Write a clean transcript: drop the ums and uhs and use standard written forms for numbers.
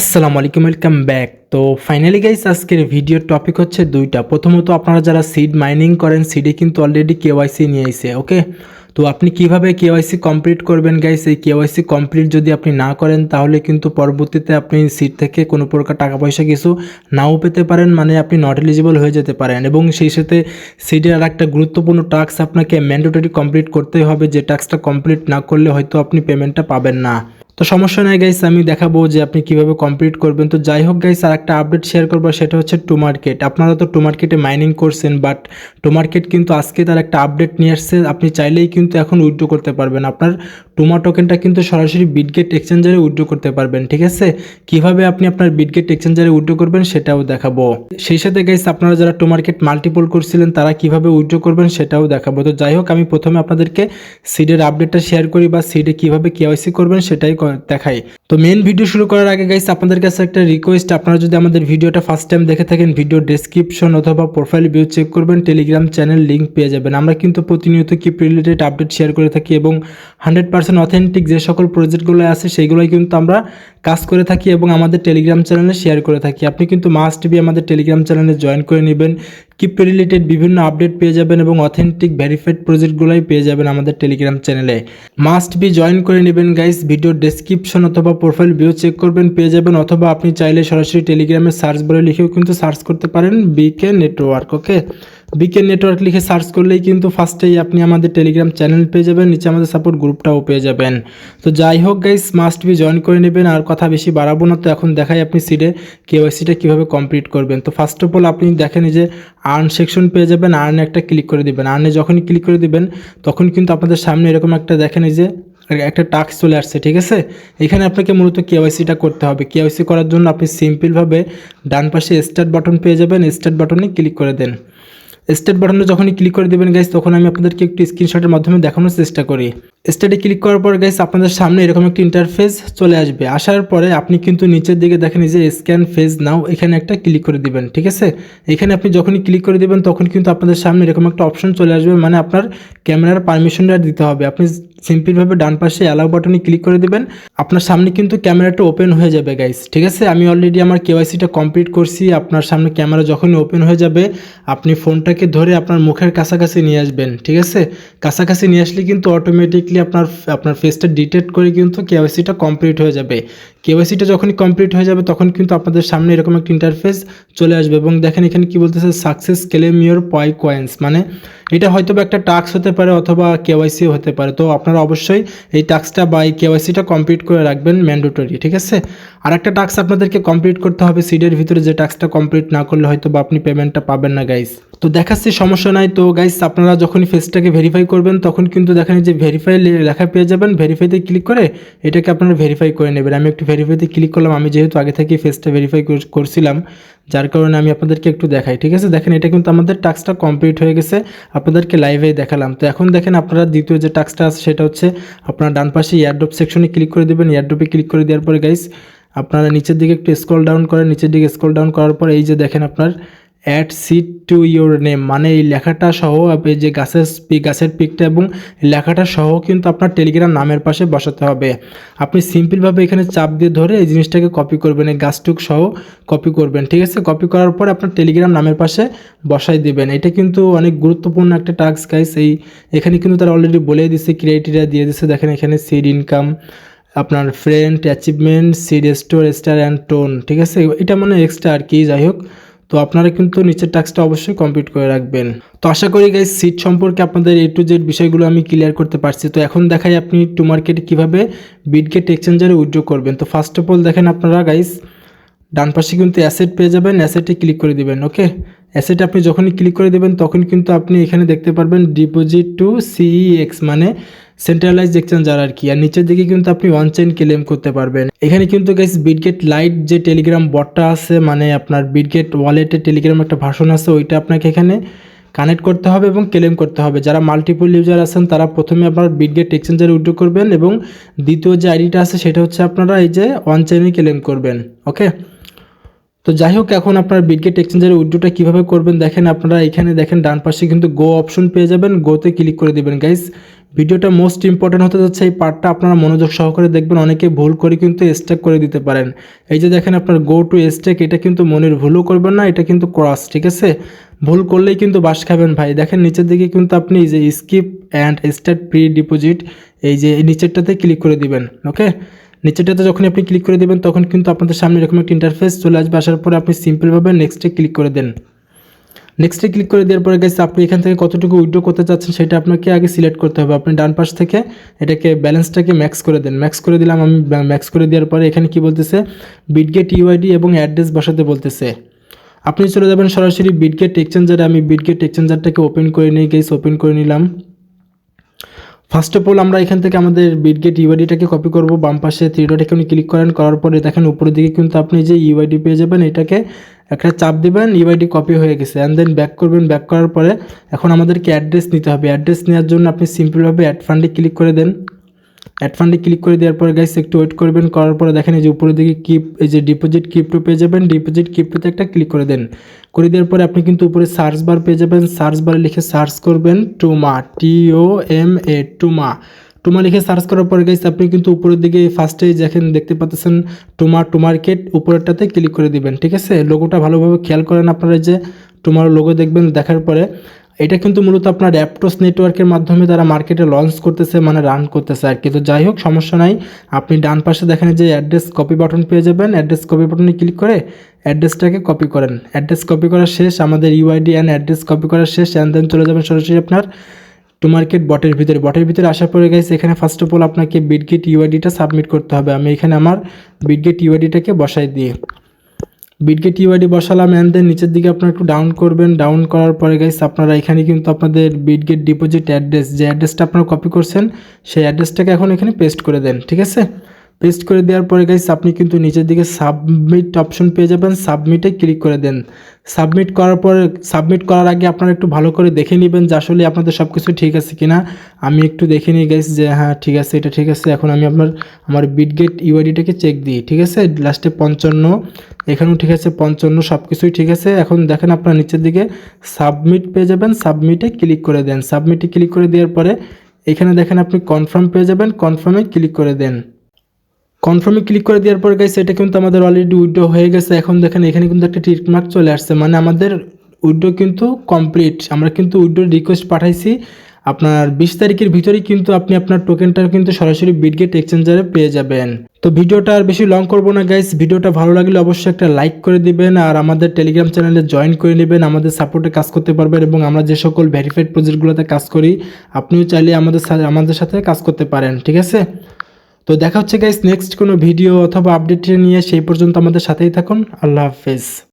আসসালামু আলাইকুম, welcome back. তো ফাইনালি গাইস আজকের ভিডিওর টপিক হচ্ছে দুইটা। প্রথমত আপনারা যারা সিড মাইনিং করেন, সিডে কিন্তু অলরেডি কেওয়াইসি নিয়ে আইছে, ওকে। তো আপনি কিভাবে কেওয়াইসি কমপ্লিট করবেন গাইস? এই কেওয়াইসি কমপ্লিট যদি আপনি না করেন তাহলে কিন্তু পরবর্তীতে আপনি সিড থেকে কোনো প্রকার টাকা পয়সা কিছু নাও পেতে পারেন, মানে আপনি নট এলিজিবল হয়ে যেতে পারেন। এবং সেই সাথে সিডের আর একটা গুরুত্বপূর্ণ টাস্ক আপনাকে ম্যান্ডেটরি কমপ্লিট করতেই হবে, যে টাস্কটা কমপ্লিট না করলে হয়তো আপনি পেমেন্টটা পাবেন না। তো সমস্যা নাই গাইস, আমি দেখাবো যে আপনি কিভাবে কমপ্লিট করবেন। তো যাই হোক গাইস, আর একটা আপডেট শেয়ার করবো, সেটা হচ্ছে টু মার্কেট। আপনারা তো টু মার্কেটে মাইনিং করছেন, বাট টু মার্কেট কিন্তু আজকে তার একটা আপডেট নিয়ে আসছে। আপনি চাইলেই কিন্তু এখন উইথড্র করতে পারবেন আপনার টুমা টোকেনটা, কিন্তু সরাসরি বিটগেট এক্সচেঞ্জারে উইথড্র করতে পারবেন। ঠিক আছে, কিভাবে আপনি আপনার বিটগেট এক্সচেঞ্জারে উইথড্র করবেন সেটাও দেখাবো। সেই সাথে গাইস আপনারা যারা টু মার্কেট মাল্টিপল করছিলেন তারা কিভাবে উইথড্র করবেন সেটাও দেখাবো। তো যাই হোক, আমি প্রথমে আপনাদেরকে সিডের আপডেটটা শেয়ার করি, বা সিডে কিভাবে কেওয়াইসি করবেন সেটাই দেখাই। তো মেন ভিডিও শুরু করার আগে গাইস আপনাদের কাছে একটা রিকোয়েস্ট, আপনারা যদি আমাদের ভিডিওটা ফার্স্ট টাইম দেখে থাকেন, ভিডিও ডেসক্রিপশন অথবা প্রোফাইল ভিউ চেক করবেন, টেলিগ্রাম চ্যানেল লিঙ্ক পেয়ে যাবেন। আমরা কিন্তু প্রতিনিয়ত কিপ রিলেটেড আপডেট শেয়ার করে থাকি, এবং 100% অথেন্টিক যে সকল প্রজেক্টগুলো আছে সেইগুলোই কিন্তু আমরা কাজ করে থাকি এবং আমাদের টেলিগ্রাম চ্যানেলে শেয়ার করে থাকি। আপনি কিন্তু মাস্ট বি আমাদের টেলিগ্রাম চ্যানেলে জয়েন করে নেবেন, কিপ রিলেটেড বিভিন্ন আপডেট পেয়ে যাবেন এবং অথেন্টিক ভেরিফাইড প্রজেক্টগুলোই পেয়ে যাবেন আমাদের টেলিগ্রাম চ্যানেলে। মাস্ট বি জয়েন করে নেবেন গাইস। ভিডিও ডেসক্রিপশন অথবা প্রোফাইল ভিউ চেক করবেন, পেয়ে যাবেন। অথবা আপনি চাইলে সরাসরি টেলিগ্রামে সার্চ বলে লিখেও কিন্তু সার্চ করতে পারেন বিকে নেটওয়ার্ক, ওকে। বিকে নেটওয়ার্ক লিখে সার্চ করলেই কিন্তু ফার্স্টেই আপনি আমাদের টেলিগ্রাম চ্যানেল পেয়ে যাবেন, নিচে আমাদের সাপোর্ট গ্রুপটাও পেয়ে যাবেন। তো যাই হোক গাইস, মাস্ট বি জয়েন করে নেবেন। আর কথা বেশি বাড়াবো না, তো এখন দেখাই আপনি সিডে কেওয়াইসিটা কীভাবে কমপ্লিট করবেন। তো ফার্স্ট অফ অল আপনি দেখেন যে আর্ন সেকশন পেয়ে যাবেন, আর্নে একটা ক্লিক করে দিবেন। আর্নে যখনই ক্লিক করে দিবেন তখন কিন্তু আপনাদের সামনে এরকম একটা দেখেন যে একটা টাস্ক চলে আসছে। ঠিক আছে, এখানে আপনাকে মূলত কেওয়াইসিটা করতে হবে। কেওয়াইসি করার জন্য আপনি সিম্পলভাবে ডান পাশে স্টার্ট বাটন পেয়ে যাবেন, স্টার্ট বাটনে ক্লিক করে দেন। স্টার্ট বাটনে যখনই ক্লিক করে দেবেন গাইস, তখন আমি আপনাদেরকে একটু স্ক্রিনশটের মাধ্যমে দেখানোর চেষ্টা করি। স্টার্টে ক্লিক করার পর গাইস আপনাদের সামনে এরকম একটা ইন্টারফেস চলে আসবে। আসার পরে আপনি কিন্তু নিচের দিকে দেখেন যে স্ক্যান ফেজ নাও, এখানে একটা ক্লিক করে দিবেন। ঠিক আছে, এখানে আপনি যখনই ক্লিক করে দিবেন তখন কিন্তু আপনাদের সামনে এরকম একটা অপশন চলে আসবে, মানে আপনার ক্যামেরার পারমিশনটা দিতে হবে। আপনি সিম্পলভাবে ডান পাশে অ্যালাউ বাটনে ক্লিক করে দেবেন, আপনার সামনে কিন্তু ক্যামেরাটা ওপেন হয়ে যাবে গাইস। ঠিক আছে, আমি অলরেডি আমার কেওয়াইসিটা কমপ্লিট করছি। আপনার সামনে ক্যামেরা যখনই ওপেন হয়ে যাবে আপনি ফোনটাকে ধরে আপনার মুখের কাছাকাছি নিয়ে আসবেন। ঠিক আছে, কাছাকাছি নিয়ে আসলে কিন্তু অটোমেটিকলি আপনার ফেসটা ডিটেক্ট করে কিন্তু কেওয়াইসিটা কমপ্লিট হয়ে যাবে। কেওয়াইসিটা যখনই কমপ্লিট হয়ে যাবে তখন কিন্তু আপনাদের সামনে এরকম একটা ইন্টারফেস চলে আসবে, এবং দেখেন এখানে কি বলতেছে, সাকসেস ক্লেম ইওর পয় কয়েন্স। মানে এটা হয়তো বা একটা টাস্ক হতে পারে অথবা কেওয়াইসিও হতে পারে। তো আপনারা অবশ্যই এই টাস্কটা বা এই কেওয়াইসিটা কমপ্লিট করে রাখবেন, ম্যান্ডেটরি। ঠিক আছে, আর একটা টাস্ক আপনাদেরকে কমপ্লিট করতে হবে সিডের ভিতরে, যে টাস্কটা কমপ্লিট না করলে হয়তো বা আপনি পেমেন্টটা পাবেন না গাইস। তো দেখাচ্ছি, সমস্যা নাই। তো গাইস আপনারা যখনই ফেসটাকে ভেরিফাই করবেন তখন কিন্তু দেখেন যে ভেরিফাই লেখা পেয়ে যাবেন। ভেরিফাইতে ক্লিক করে এটাকে আপনারা ভেরিফাই করে নেবেন। আমি একটু ভেরিফাইতে ক্লিক করলাম, আমি যেহেতু আগে থেকে ফেসটা ভেরিফাই করছিলাম যার কারণে আমি আপনাদেরকে একটু দেখাই। ঠিক আছে, দেখেন এটা কিন্তু আমাদের টাস্কটা কমপ্লিট হয়ে গেছে, আপনাদেরকে লাইভে দেখালাম। তো এখন দেখেন আপনারা দ্বিতীয় যে টাস্কটা আছে সেটা হচ্ছে আপনারা ডান পাশে এয়ারড্রপ সেকশনে ক্লিক করে দেবেন। এয়ারড্রপে ক্লিক করে দেওয়ার পরে গাইস আপনারা নিচের দিকে একটু স্ক্রল ডাউন করেন। নিচের দিকে স্ক্রল ডাউন করার পর এই যে দেখেন আপনার add seat to your name, মানে এই লেখাটা সহ এই যে গাছের পিকটা এবং লেখাটা সহ কিন্তু আপনার টেলিগ্রাম নামের পাশে বসাতে হবে। আপনি সিম্পলভাবে এখানে চাপ দিয়ে ধরে এই জিনিসটাকে কপি করবেন, এই গাছটুক সহ কপি করবেন। ঠিক আছে, কপি করার পর আপনার টেলিগ্রাম নামের পাশে বসাই দিবেন। এটা কিন্তু অনেক গুরুত্বপূর্ণ একটা টাস্ক গাইস। এখানে কিন্তু তারা অলরেডি বলেই দিচ্ছে, ক্রাইটেরিয়া দিয়ে দিচ্ছে। দেখেন এখানে সিড ইনকাম, আপনার friend, achievement, seed store, star and tone. ঠিক আছে, এটা মানে এক্সট্রা আর কি। যাই হোক, তো আপনারা কিন্তু নিচের টাস্কটা অবশ্যই কমপ্লিট করে রাখবেন। তো আশা করি গাইস সিট সম্পর্কে আপনাদের A to Z বিষয়গুলো আমি ক্লিয়ার করতে পারছি। তো এখন দেখাই আপনি টু মার্কেটে কীভাবে বিটগেট এক্সচেঞ্জারে উইথড্র করবেন। তো ফার্স্ট অফ অল দেখেন আপনারা গাইস ডান পাশে কিন্তু অ্যাসেট পেয়ে যাবেন, অ্যাসেটে ক্লিক করে দিবেন। ওকে, অ্যাসেটে আপনি যখনই ক্লিক করে দেবেন তখন কিন্তু আপনি এখানে দেখতে পারবেন ডিপোজিট টু সিইএক্স, মানে সেন্ট্রালাইজড এক্সচেঞ্জার আর কি। আর নিচের দিকে কিন্তু আপনি ওয়ান চেইন ক্লেম করতে পারবেন। এখানে কিন্তু গাইস বিটগেট লাইট যে টেলিগ্রাম বটটা আছে, মানে আপনার বিটগেট ওয়ালেটে টেলিগ্রাম একটা ভার্সন আছে, ওইটা আপনাকে এখানে কানেক্ট করতে হবে এবং ক্লেম করতে হবে। যারা মাল্টিপল ইউজার আছেন তারা প্রথমে আপনার বিটগেট এক্সচেঞ্জারে উইথড্র করবেন, এবং দ্বিতীয় যে আইডিটা আছে সেটা হচ্ছে আপনারা এই যে ওয়ান চেইনে ক্লেম করবেন। ওকে, তো যাই হোক, এখন আপনার বিটগেট এক্সচেঞ্জারে উইথড্রটা কীভাবে করবেন দেখেন। আপনারা এখানে দেখেন ডান পাশে কিন্তু গো অপশন পেয়ে যাবেন, গোতে ক্লিক করে দেবেন গাইস। ভিডিওটা মোস্ট ইম্পর্টেন্ট হতে যাচ্ছে, এই পার্টটা আপনারা মনোযোগ সহকারে দেখবেন। অনেকে ভুল করে কিন্তু স্টেক করে দিতে পারেন। এই যে দেখেন আপনার গো টু স্টেক, এটা কিন্তু মনের ভুলও করবেন না, এটা কিন্তু ক্রস, ঠিক আছে? ভুল করলেই কিন্তু বাস খাবেন ভাই। দেখেন নিচের দিকে কিন্তু আপনি এই যে skip and start pre deposit, এই যে নিচেরটাতে ক্লিক করে দিবেন। ওকে, নিচেরটাতে যখন আপনি ক্লিক করে দিবেন তখন কিন্তু আপনাদের সামনে এরকম একটা ইন্টারফেস চলে আসবে। আসার পরে আপনি সিম্পলভাবে নেক্সটে ক্লিক করে দেন। নেক্সটে ক্লিক করে দেওয়ার পরে গেছে আপনি এখান থেকে কতটুকু উইথড্র করতে চাচ্ছেন সেটা আপনাকে আগে সিলেক্ট করতে হবে। আপনি ডান পাশ থেকে এটাকে ব্যালেন্সটাকে ম্যাক্স করে দেন। ম্যাক্স করে দিলাম আমি। ম্যাক্স করে দেওয়ার পরে এখানে কি বলতেছে, বিটগেট ইউআইডি এবং অ্যাড্রেস বসাতে বলতেছে। আপনি চলে যাবেন সরাসরি বিটগেট এক্সচেঞ্জারে। আমি বিটগেট এক্সচেঞ্জারটাকে ওপেন করে নিই গাইস, ওপেন করে নিলাম। ফার্স্ট অফ অল আমরা এখান থেকে আমাদের বিটগেট ইউআইডিটাকে কপি করব। বাম পাশে থ্রি ডট এখানে ক্লিক করেন, করার পরে দেখেন উপরের দিকে কিন্তু আপনি যে ইউআইডি পেয়ে যাবেন, এটাকে একটা চাপ দিবেন, ইউআইডি কপি হয়ে গেছে। অ্যান্ড দেন ব্যাক করবেন। ব্যাক করার পরে এখন আমাদেরকে অ্যাড্রেস নিতে হবে। অ্যাড্রেস নেওয়ার জন্য আপনি সিম্পলভাবে অ্যাড ফান্ডে ক্লিক করে দেন। অ্যাড ফান্ডে ক্লিক করে দেওয়ার পরে গাইস একটু ওয়েট করবেন। করার পরে দেখেন এই যে উপরের দিকে এই যে ডিপোজিট ক্রিপ্টো পেয়ে যাবেন। ডিপোজিট ক্রিপ্টোতে একটা ক্লিক করে দেন। করে দেওয়ার পরে আপনি কিন্তু উপরে সার্চ বার পেয়ে যাবেন। সার্চ বারে লিখে সার্চ করবেন টুমা, TOMA, টুমা। টুমা লিখে সার্চ করার পরে গাইস আপনি কিন্তু উপরের দিকে ফার্স্টে দেখেন দেখতে পাচ্ছেন টুমা টু মার্কেট, উপরেরটাতে ক্লিক করে দিবেন। ঠিক আছে, লোগোটা ভালোভাবে খেয়াল করেন আপনারা, যে টুমার লোগো দেখবেন। দেখার পরে এটা কিন্তু মূলত আপনার অ্যাপটোস নেটওয়ার্কের মাধ্যমে তারা মার্কেটে লঞ্চ করতেছে, মানে রান করতেছে আর কি। তো যাই হোক, সমস্যা নাই। আপনি ডান পাশে দেখেন যে অ্যাড্রেস কপি বাটন পেয়ে যাবেন। অ্যাড্রেস কপি বাটনে ক্লিক করে অ্যাড্রেসটাকে কপি করেন। অ্যাড্রেস কপি করা শেষ, আমাদের ইউআইডি অ্যান্ড অ্যাড্রেস কপি করা শেষ। অ্যান্ড দেন চলে যাবেন সরাসরি আপনার টু মার্কেট বটের ভিতরে। বটের ভিতরে আসার পরে গাইস এখানে ফার্স্ট অফ অল আপনাকে বিটগেট ইউআইডিটা সাবমিট করতে হবে। আমি এখানে আমার বিটগেট ইউআইডিটাকে বসাই দিয়ে বিটগেট ইউআইডি বসালাম। অ্যান্ড দেন নিচের দিকে আপনারা একটু ডাউন করবেন। ডাউন করার পরে গাইস আপনারা এখানে কিন্তু আপনাদের বিটগেট ডিপোজিট অ্যাড্রেস, যে অ্যাড্রেসটা আপনারা কপি করছেন সেই অ্যাড্রেসটাকে এখন এখানে পেস্ট করে দেন। ঠিক আছে, পেস্ট করে দেওয়ার পরে গাইস আপনি কিন্তু নিচের দিকে সাবমিট অপশন পেয়ে যাবেন। সাবমিটে ক্লিক করে দেন। সাবমিট করার পরে, সাবমিট করার আগে আপনারা একটু ভালো করে দেখে নেবেন যে আসলে আপনাদের সব কিছু ঠিক আছে কিনা। আমি একটু দেখে নিই গাইস যে হ্যাঁ ঠিক আছে, এটা ঠিক আছে। এখন আমি আমার বিটগেট ইউআইডিটাকে চেক দিই। ঠিক আছে, লাস্টে 55, এখানেও ঠিক আছে 55, সব কিছুই ঠিক আছে। এখন দেখেন আপনার নিচের দিকে সাবমিট পেয়ে যাবেন। সাবমিটে ক্লিক করে দেন। সাবমিটে ক্লিক করে দেওয়ার পরে এখানে দেখেন আপনি কনফার্ম পেয়ে যাবেন। কনফার্মে ক্লিক করে দেন। কনফার্মে ক্লিক করে দেওয়ার পরে গাইস এটা কিন্তু আমাদের অলরেডি উইথড্র হয়ে গেছে। এখন দেখেন এখানে কিন্তু একটা টিক মার্ক চলে আসছে, মানে আমাদের উইথড্র কিন্তু কমপ্লিট। আমরা কিন্তু উইথড্র রিকোয়েস্ট পাঠাইছি। আপনার 20 তারিখের ভিতরেই কিন্তু আপনি আপনার টোকেনটা কিন্তু সরাসরি বিটগেট এক্সচেঞ্জারে পেয়ে যাবেন। তো ভিডিওটা আর বেশি লং করবো না গাইস। ভিডিওটা ভালো লাগলে অবশ্যই একটা লাইক করে দিবেন, আর আমাদের টেলিগ্রাম চ্যানেলে জয়েন করে নেবেন। আমাদের সাপোর্টে কাজ করতে পারবেন এবং আমরা যে সকল ভেরিফাইড প্রজেক্টগুলোতে কাজ করি আপনিও চাইলে আমাদের সাথে কাজ করতে পারেন। ঠিক আছে, তো দেখা হচ্ছে গাইস নেক্সট কোনো ভিডিও অথবা আপডেট নিয়ে। সেই পর্যন্ত আমাদের সাথেই থাকুন। আল্লাহ হাফেজ।